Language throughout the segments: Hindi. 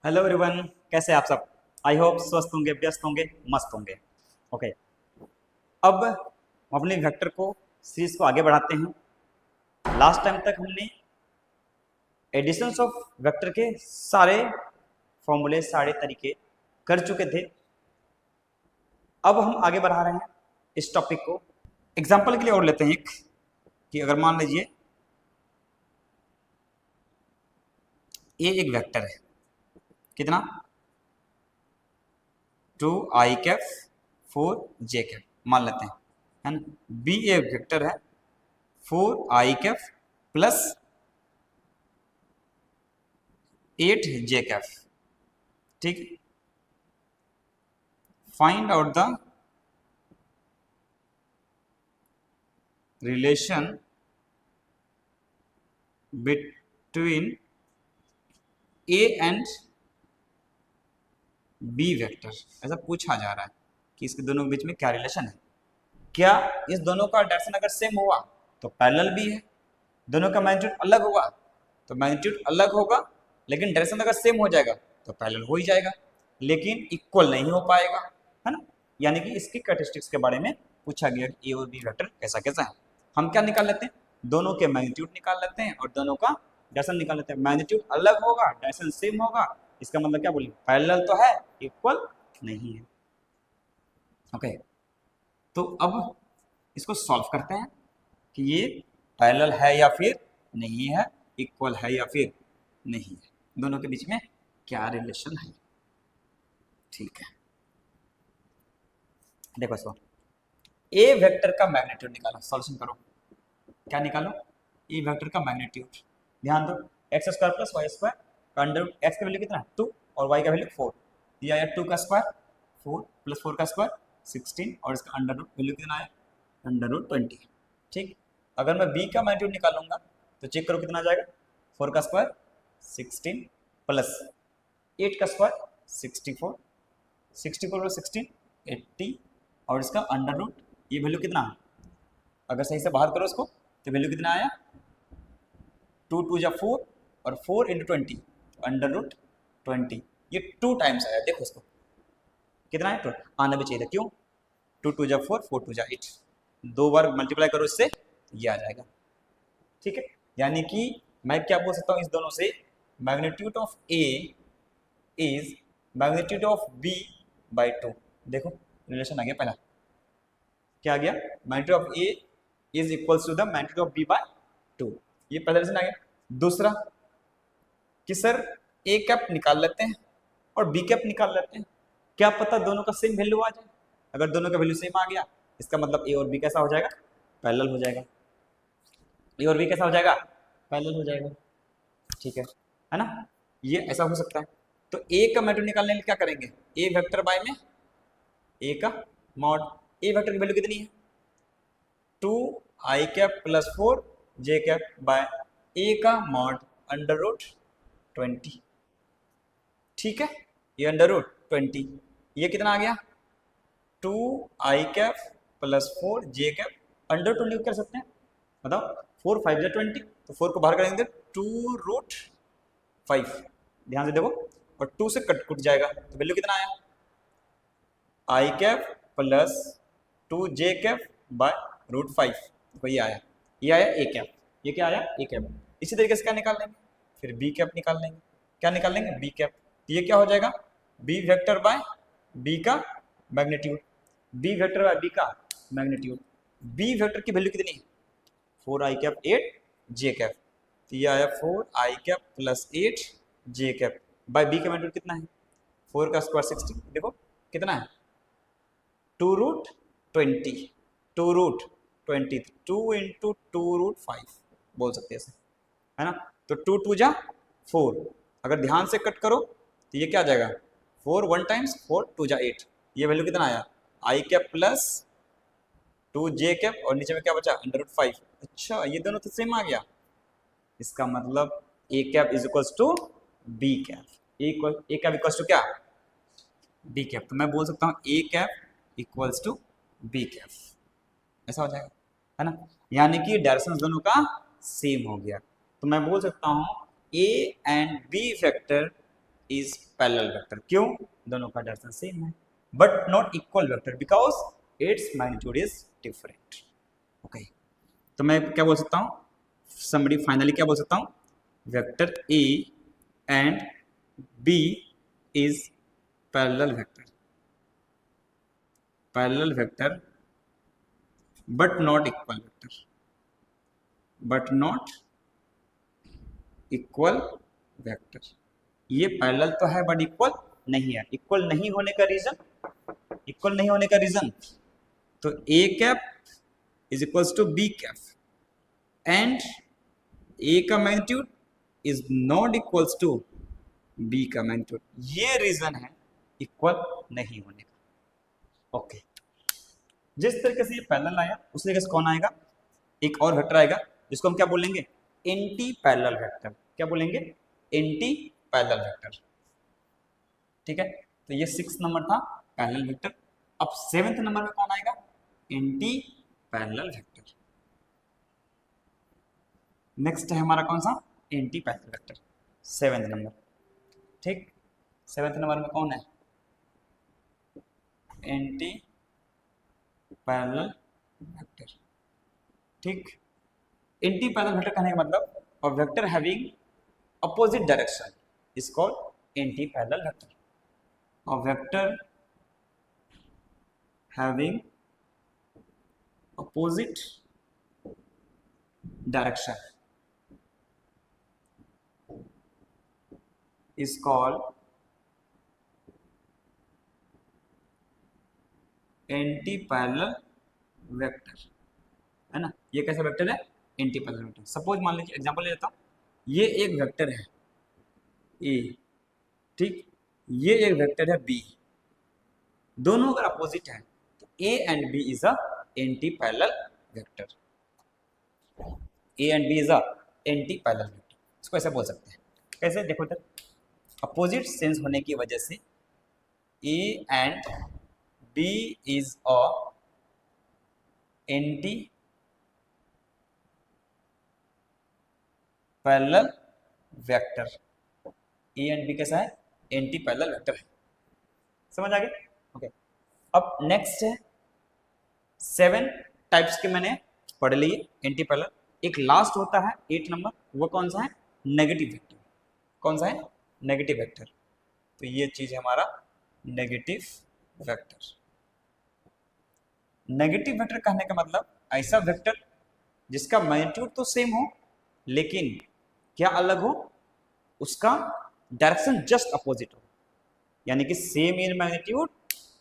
हेलो एवरीवन, कैसे हैं आप सब। आई होप स्वस्थ होंगे, व्यस्त होंगे, मस्त होंगे। ओके, अब हम अपने वेक्टर को सीरीज को आगे बढ़ाते हैं। लास्ट टाइम तक हमने एडिशंस ऑफ वेक्टर के सारे फॉर्मूले, सारे तरीके कर चुके थे। अब हम आगे बढ़ा रहे हैं इस टॉपिक को। एग्जाम्पल के लिए और लेते हैं एक, कि अगर मान लीजिए ये एक वेक्टर है, कितना 2i कैप 4j कैप मान लेते हैं, है ना। बी एक वेक्टर है 4i cap plus 8j cap. ठीक, find out the relation between A and B vector. ऐसा पूछा जा रहा है कि इसके दोनों के बीच में क्या रिलेशन है। क्या इस दोनों का डायरेक्शन अगर सेम हुआ तो पैरेलल भी है, दोनों का मैग्नीट्यूड अलग हुआ तो मैग्नीट्यूड अलग होगा, लेकिन डायरेक्शन अगर सेम हो जाएगा तो पैरेलल हो ही जाएगा, लेकिन इक्वल नहीं हो पाएगा, है ना। यानी कि इसकी कैरेक्टरिस्टिक्स के बारे में पूछा गया कि ए और बी वेक्टर कैसा कैसा है। हम क्या निकाल लेते हैं, दोनों के मैग्नीट्यूड निकाल लेते हैं और दोनों का डायरेक्शन निकाल लेते हैं। मैग्नीट्यूड अलग होगा, डायरेक्शन सेम होगा, इसका मतलब क्या बोलिए, पैरेलल तो है, इक्वल नहीं है। ओके, तो अब इसको सॉल्व करते हैं कि ये पैरेलल है या फिर नहीं है, इक्वल है या फिर नहीं है, दोनों के बीच में क्या रिलेशन है। ठीक है, देखो इसको, ए वेक्टर का मैग्नीट्यूड निकालो, सॉल्यूशन करो। क्या निकालो, ए वेक्टर का मैग्नीट्यूड। ध्यान दो, X square plus Y square का अंडर रूट, एक्स का वैल्यू कितना है 2 और वाई का वैल्यू 4, दिया है 2 का स्क्वायर 4 प्लस 4 का स्क्वायर 16 और इसका अंडर रूट वैल्यू कितना है अंडर रूट 20। ठीक, अगर मैं बी का मैग्नीट्यूड निकालूंगा तो चेक करो कितना आ जाएगा, 4 का स्क्वायर 16 प्लस 8 का स्क्वायर 64, 64 प्लस 16 80 और इसका अंडर रूट, ये वैल्यू कितना है, अगर सही से बाहर करो इसको तो वैल्यू कितना आया 2 2 जा 4 और 4 इंटू 20 अंडर रूट 20, ये 2 टाइम्स आया। देखो इसको कितना है, 2 आना भी चाहिए था, क्यों 2 2 जा 4 4 2 जा 8, 2 बार मल्टीप्लाई करो इससे ये आ जाएगा। ठीक है, यानी कि मैं क्या बोल सकता हूँ इस दोनों से, magnitude of A is magnitude of B by 2। देखो रिलेशन आ गया, पहला क्या आ गया, magnitude of A is equals to the magnitude of B by 2, ये पहला रिलेशन आ गया। दूसरा कि सर ए कैप निकाल लेते हैं और बी कैप निकाल लेते हैं, क्या पता दोनों का सेम वैल्यू आ जाए। अगर दोनों का वैल्यू सेम आ गया इसका मतलब ए और बी कैसा हो जाएगा, पैरेलल हो जाएगा। ए और बी कैसा हो जाएगा, पैरेलल हो जाएगा। ठीक है ना, ये ऐसा हो सकता है। तो ए का मैग्नीट्यूड निकालने के लिए क्या करेंगे, ए वेक्टर बाय में ए का मॉड, ए वेक्टर की वैल्यू कितनी है 2i cap plus 4j cap by A का मॉड अंडर रूट 20। ठीक है, ये अंडर रूट 20, ये कितना आ गया 2i cap plus 4j cap under 20 को कर सकते हैं, बताओ 4 5 जा 20, तो 4 को बाहर करेंगे 2 रूट 5, ध्यान से देखो, और 2 से कट कुट जाएगा तो वैल्यू कितना आया i cap plus 2j cap by root 5, तो ये आया, ये आया ए कैप, ये क्या आया ए कैप। इसी तरीके से क्या निकाल लेंगे, फिर बी कैप निकाल लेंगे। क्या निकाल लेंगे, बी कैप, तो ये क्या हो जाएगा बी वेक्टर बाय बी का magnitude, B vector by B का मैग्नीट्यूड। बी वेक्टर की वैल्यू कितनी है 4i कैप 8j कैप, तो ये आया 4i cap plus 8j cap by B का मैग्नीट्यूड कितना है 4 का स्क्वायर 60, देखो कितना है 2 रूट 20, 2 रूट 20, 2 इंटू 2 रूट 5 बोल सकते हैं, है ना। तो 2 2 जा 4, अगर ध्यान से कट करो तो ये क्या आ जाएगा 4 1 टाइम्स 4 2 जा 8, ये वैल्यू कितना आया आई कैप प्लस 2j कैप और नीचे में क्या बचा अंडर रूट 5। अच्छा, ये दोनों तो सेम आ गया, इसका मतलब A cap is equals to B cap, A cap equals to क्या बी कैप, तो मैं बोल सकता हूँ A cap equals to B cap, ऐसा हो जाएगा, है ना। यानी कि डायरेक्शन दोनों का सेम हो गया, तो मैं बोल सकता हूँ A and B vector is parallel vector. क्यों? दोनों का डायरेक्शन सेम है, but not equal vector because its magnitude is different. Okay, तो मैं क्या बोल सकता हूँ, समरी फाइनली क्या बोल सकता हूँ, vector A and B is parallel vector, parallel vector but not equal vector, but not equal vector. ये पैरेलल तो है बट इक्वल नहीं है। इक्वल नहीं होने का रीजन, इक्वल नहीं होने का रीजन, तो A cap is equals to B cap and A का magnitude is not equals to B का मैग्नीट्यूड। ये रीजन है इक्वल नहीं होने का। ओके, जिस तरीके से ये पैरेलल आया उस तरीके से कौन आएगा, एक और वेक्टर आएगा जिसको हम क्या बोलेंगे, एंटी पैरेलल वेक्टर। क्या बोलेंगे, एंटी पैरेलल वेक्टर। ठीक है, तो ये 6 नंबर था पैरेलल वेक्टर। अब 7th नंबर में कौन आएगा, एंटी पैरेलल वेक्टर। नेक्स्ट है हमारा कौन सा, anti parallel vector, 7th number. ठीक, 7th नंबर में कौन है, एंटी पैरेलल वेक्टर। ठीक, एंटी पैरेलल वेक्टर कहने का मतलब a vector having opposite direction is called anti parallel vector. A vector having opposite direction is called anti parallel vector, है ना। ये कैसा वेक्टर है, एंटी पैरेलल वेक्टर। सपोज मान लीजिए एग्जांपल ले लेता हूँ, ये एक वेक्टर है ए, ठीक, ये एक वेक्टर है बी, दोनों अगर अपोजिट है तो A and B is a anti parallel vector. A and B is a anti parallel vector, इसको ऐसे बोल सकते हैं। कैसे, देखो इधर, अपोजिट सेंस होने की वजह से A and B is a anti parallel vector. A and B कैसा है, एंटी पैरेलल वेक्टर है। समझ आ गया। ओके, अब नेक्स्ट है 7 टाइप्स के मैंने पढ़ लिए एंटी पैरेलल। एक लास्ट होता है 8 नंबर, वो कौन सा है, नेगेटिव वेक्टर। कौन सा है, नेगेटिव वेक्टर। तो ये चीज है हमारा नेगेटिव वेक्टर। नेगेटिव वेक्टर कहने का मतलब ऐसा वेक्टर जिसका मैग्नीट्यूड तो सेम हो लेकिन क्या अलग हो, उसका डायरेक्शन जस्ट अपोजिट हो, यानी कि same in magnitude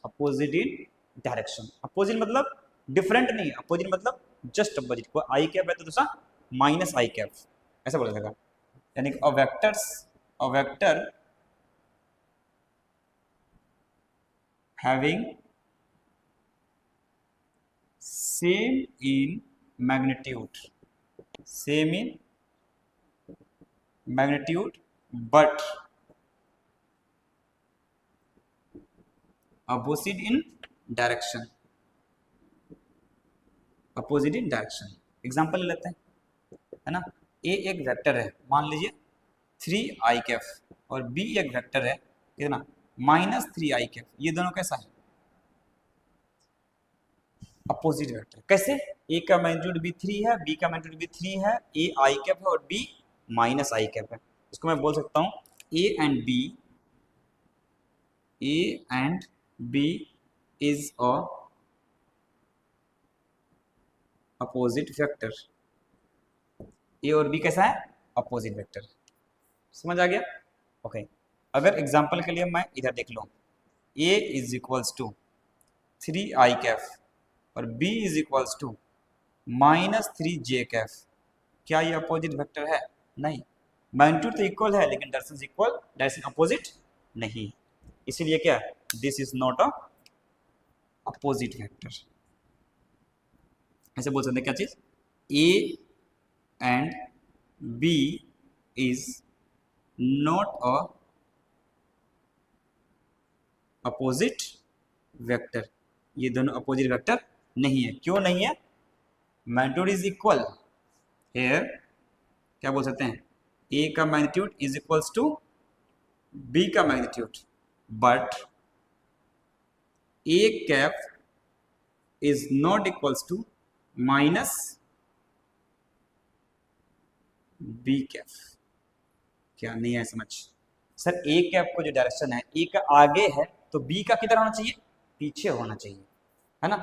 opposite in direction. Opposite मतलब डिफरेंट नहीं, अपोजिट मतलब जस्ट अपोजिट। कोई आई कैप है तो दूसरा माइनस आई कैप, ऐसा बोला जाएगा। यानी कि a vector having same in magnitude, same in magnitude but opposite in direction, opposite in direction। Example ले लेते हैं, है ना। ए एक वेक्टर है, मान लीजिए 3i कैफ, और बी एक वेक्टर है कितना, -3i कैफ। ये दोनों कैसा है, अपोजिट वेक्टर। कैसे, ए का मैग्नीट्यूड भी 3 है, बी का मैग्नीट्यूड भी 3 है, ए आई कैप है और बी -i कैप है। इसको मैं बोल सकता हूँ A and B is a opposite vector. A और बी कैसा है, अपोजिट वेक्टर। समझ आ गया। ओके, अगर एग्जांपल के लिए मैं इधर देख लूँ, A is equals to 3i cap और b is equals to -3j cap. क्या ये अपोजिट वेक्टर है, नहीं। मैग्नीट्यूड तो इक्वल है लेकिन डायरेक्शन इक्वल, डायरेक्शन अपोजिट नहीं, इसीलिए क्या, this is not a opposite vector. ऐसे बोल सकते हैं क्या चीज, A and B is not a opposite vector. ये दोनों अपोजिट वेक्टर नहीं है। क्यों नहीं है, मैग्नीट्यूड इज इक्वल। हियर क्या बोल सकते हैं, ए का magnitude is equals to B का magnitude, but A cap is not equals to minus B cap. क्या नहीं है समझ? सर ए कैप को जो डायरेक्शन है ए का आगे है तो बी का किधर होना चाहिए? पीछे होना चाहिए, है ना?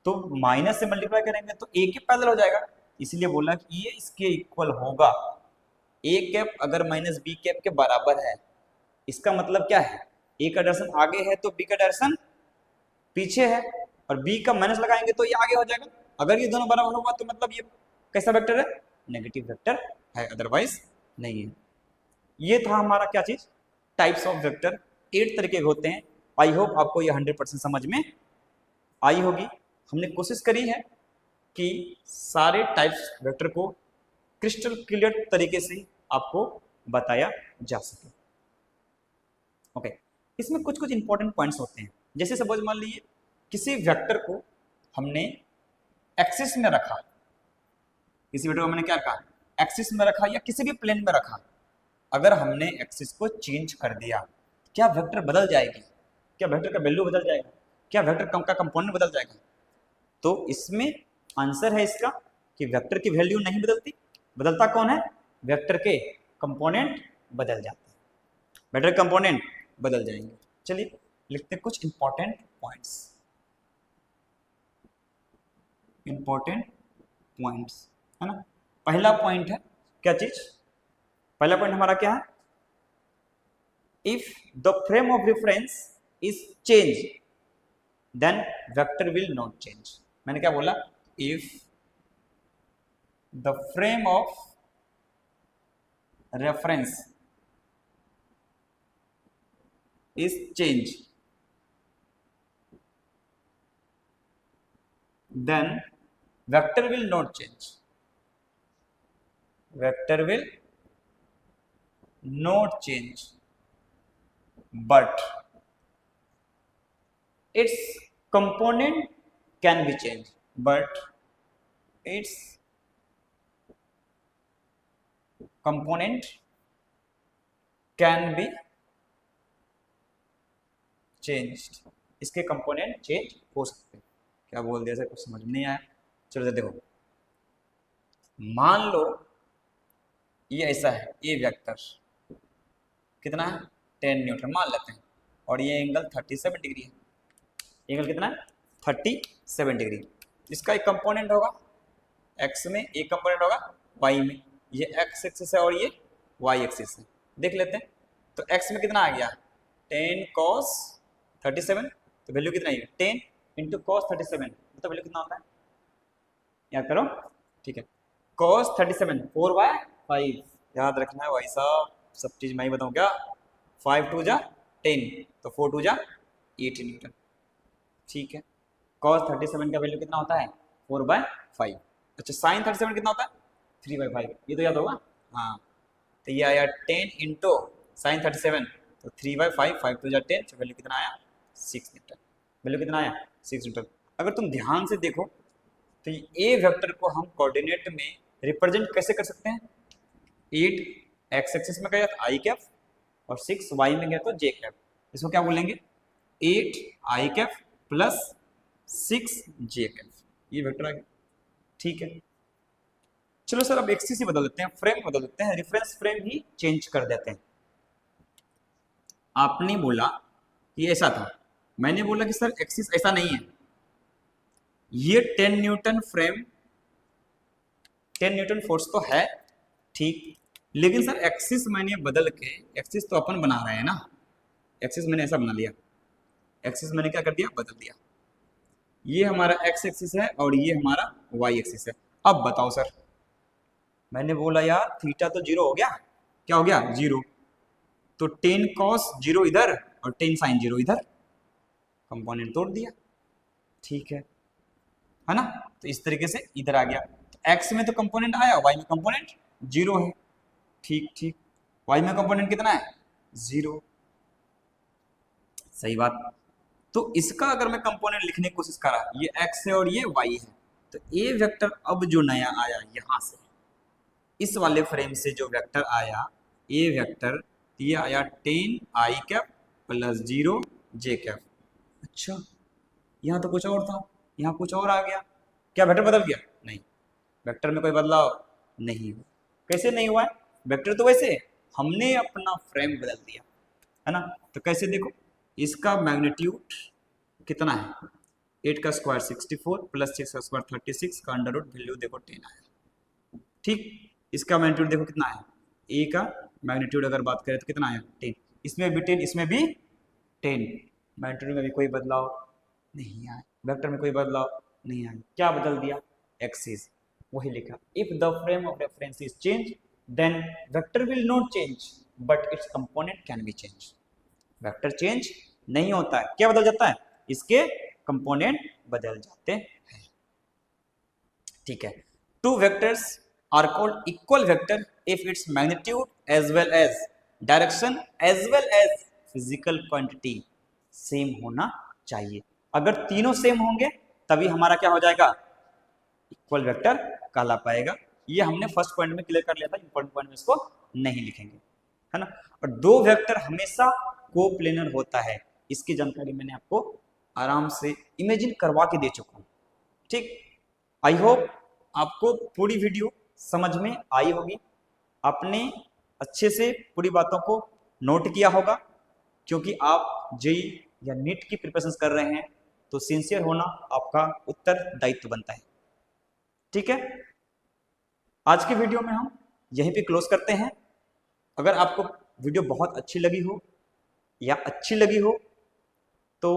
तो माइनस से मल्टीप्लाई करेंगे तो ए के पैरेलल हो जाएगा, इसलिए बोला कि ये इसके इक्वल होगा। ए कैप अगर माइनस बी कैप के बराबर है, इसका मतलब क्या है? ए का डायरेक्शन आगे है तो बी का डायरेक्शन पीछे है, और बी का माइनस लगाएंगे तो ये आगे हो जाएगा। अगर ये दोनों बराबर होगा तो मतलब ये कैसा वेक्टर है? नेगेटिव वेक्टर है, अदरवाइज नहीं है। ये था हमारा क्या चीज? Types of vector. 8 तरीके के होते हैं। आई होप आपको ये 100% समझ में आई होगी। हमने कोशिश करी है कि सारे टाइप्स वेक्टर को क्रिस्टल क्लियर तरीके से आपको बताया जा सके। ओके, इसमें कुछ कुछ इंपॉर्टेंट पॉइंट्स होते हैं। जैसे सपोज मान लीजिए किसी वेक्टर को हमने एक्सिस में रखा, किसी वेक्टर को हमने क्या कहा? एक्सिस में रखा या किसी भी प्लेन में रखा। अगर हमने एक्सिस को चेंज कर दिया, क्या वेक्टर बदल जाएगी? क्या वेक्टर का वैल्यू बदल जाएगा? क्या वेक्टर का कंपोनेंट बदल जाएगा? तो इसमें आंसर है इसका कि वेक्टर की वैल्यू नहीं बदलती। बदलता कौन है? वेक्टर के कंपोनेंट बदल जाते हैं, वेक्टर कंपोनेंट बदल जाएंगे। चलिए लिखते हैं कुछ इंपॉर्टेंट पॉइंट्स। इंपॉर्टेंट पॉइंट्स है ना। पहला पॉइंट है क्या चीज? पहला पॉइंट हमारा क्या है? If the frame of reference is change then vector will not change. मैंने क्या बोला? If the frame of reference is change then vector will not change, vector will not change, but its component can be changed, but its component can be changed. इसके कंपोनेंट चेंज हो सकते हैं। क्या बोल दिया सर? कुछ समझ में नहीं आया। चलो जरा देखो, मान लो ये ऐसा है, ये वेक्टर कितना है? 10 न्यूटन मान लेते हैं, और ये एंगल 37 डिग्री है। एंगल कितना है? 37 डिग्री। इसका एक कंपोनेंट होगा एक्स में, एक कंपोनेंट होगा वाई में। ये एक्स एक्सिस है और ये वाई एक्सिस है। देख लेते हैं। तो एक्स में कितना आ गया? 10 cos 37, तो वैल्यू कितना है? 10 इंटू कॉस 37, तो वैल्यू कितना होता है? याद करो, ठीक है। cos 37 4/5, याद रखना है भाई साहब, सब चीज मैं ही बताऊं क्या? 5 2 जा 10, तो 4 2 जा 8 न्यूटन, ठीक है। cos 37 का वैल्यू कितना होता है? 4/5। अच्छा, sin 37 कितना होता है? 3/5, ये तो याद होगा। हाँ, तो ये आया 10 इंटू sin 37, तो 3/5, 5 2 जा 10, वैल्यू कितना आया? 6 न्यूटन। वैल्यू कितना आया? 6 न्यूटन। अगर तुम ध्यान से देखो तो ए वेक्टर को हम कोऑर्डिनेट में रिप्रेजेंट कैसे कर सकते हैं? 8 एक्स एक्सिस में गया तो आई कैप, और 6 वाई में गया तो जे कैप। इसको क्या बोलेंगे? 8 आई कैप प्लस 6 जे कैप, ये वेक्टर आ गया, ठीक है। चलो सर, अब एक्सिस ही बदल देते हैं, फ्रेम बदल देते हैं, रेफरेंस फ्रेम ही चेंज कर देते हैं। आपने बोला कि ऐसा था, मैंने बोला कि सर एक्सिस ऐसा नहीं है। ये 10 न्यूटन फ्रेम, 10 न्यूटन फोर्स तो है, ठीक, लेकिन सर एक्सिस मैंने बदल के, एक्सिस तो अपन बना रहे हैं ना, एक्सिस मैंने ऐसा बना लिया, एक्सिस मैंने क्या कर दिया? बदल दिया। ये हमारा एक्स एक्सिस है और ये हमारा वाई एक्सिस है। अब बताओ सर, मैंने बोला यार थीटा तो 0 हो गया, क्या हो गया? 0, तो 10 cos 0 इधर और 10 sin 0 इधर, कंपोनेंट तोड़ दिया, ठीक है ना। तो इस तरीके से इधर आ गया। तो एक्स में तो कंपोनेंट आया, वाई में कंपोनेंट 0 है, ठीक ठीक। वाई में कंपोनेंट कितना है? 0, सही बात। तो इसका अगर मैं कंपोनेंट लिखने की कोशिश करा, ये एक्स है और ये वाई है, तो ए वेक्टर अब जो नया आया यहां से, इस वाले फ्रेम से जो वेक्टर आया, ए वेक्टर तो ये आया 10 आई कैप प्लस 0 जे कैप। अच्छा, यहाँ तो कुछ और था, यहाँ कुछ और आ गया। क्या वेक्टर बदल गया? नहीं, वेक्टर में कोई बदलाव नहीं हुआ। कैसे नहीं हुआ है? वेक्टर तो वैसे, हमने अपना फ्रेम बदल दिया है ना। तो कैसे देखो, इसका मैग्नीट्यूड कितना है? 8 का स्क्वायर 64 प्लस 6 का स्क्वायर 36 का अंडर रूट वैल्यू देखो 10 आया। ठीक, इसका मैग्नीट्यूड देखो कितना है? ए का मैग्नीट्यूड अगर बात करें तो कितना आया? 10। इसमें भी 10, इसमें भी 10। मैग्नीट्यूड में भी कोई बदलाव नहीं आया, वेक्टर में कोई बदलाव नहीं आया। क्या बदल दिया? एक्सिस। वही लिखा, if the frame of reference is change then vector will not change but its component can be change. Vector change नहीं होता है, क्या बदल जाता है? इसके कंपोनेंट बदल जाते हैं। ठीक है, two vectors are called equal vector if its magnitude as well as direction as well as physical quantity same होना चाहिए। अगर तीनों सेम होंगे तभी हमारा क्या हो जाएगा? इक्वल वेक्टर कहला पाएगा। ये हमने फर्स्ट पॉइंट में क्लियर कर लिया था, इंपॉर्टेंट पॉइंट में इसको नहीं लिखेंगे, है ना। और दो वेक्टर हमेशा कोप्लेनर होता है, इसकी जानकारी मैंने आपको आराम से इमेजिन करवा के दे चुका हूँ। ठीक, आई होप आपको पूरी वीडियो समझ में आई होगी, आपने अच्छे से पूरी बातों को नोट किया होगा, क्योंकि आप जेई या नीट की प्रिपरेशन कर रहे हैं तो सिंसियर होना आपका उत्तरदायित्व बनता है। ठीक है, आज की वीडियो में हम यहीं पे क्लोज करते हैं। अगर आपको वीडियो बहुत अच्छी लगी हो या अच्छी लगी हो तो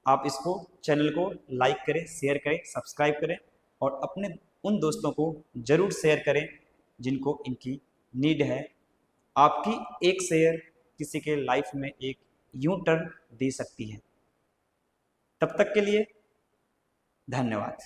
आप इसको, चैनल को लाइक करें, शेयर करें, सब्सक्राइब करें और अपने उन दोस्तों को जरूर शेयर करें जिनको इनकी नीड है। आपकी एक शेयर किसी के लाइफ में एक यू टर्न दे सकती है। तब तक के लिए धन्यवाद।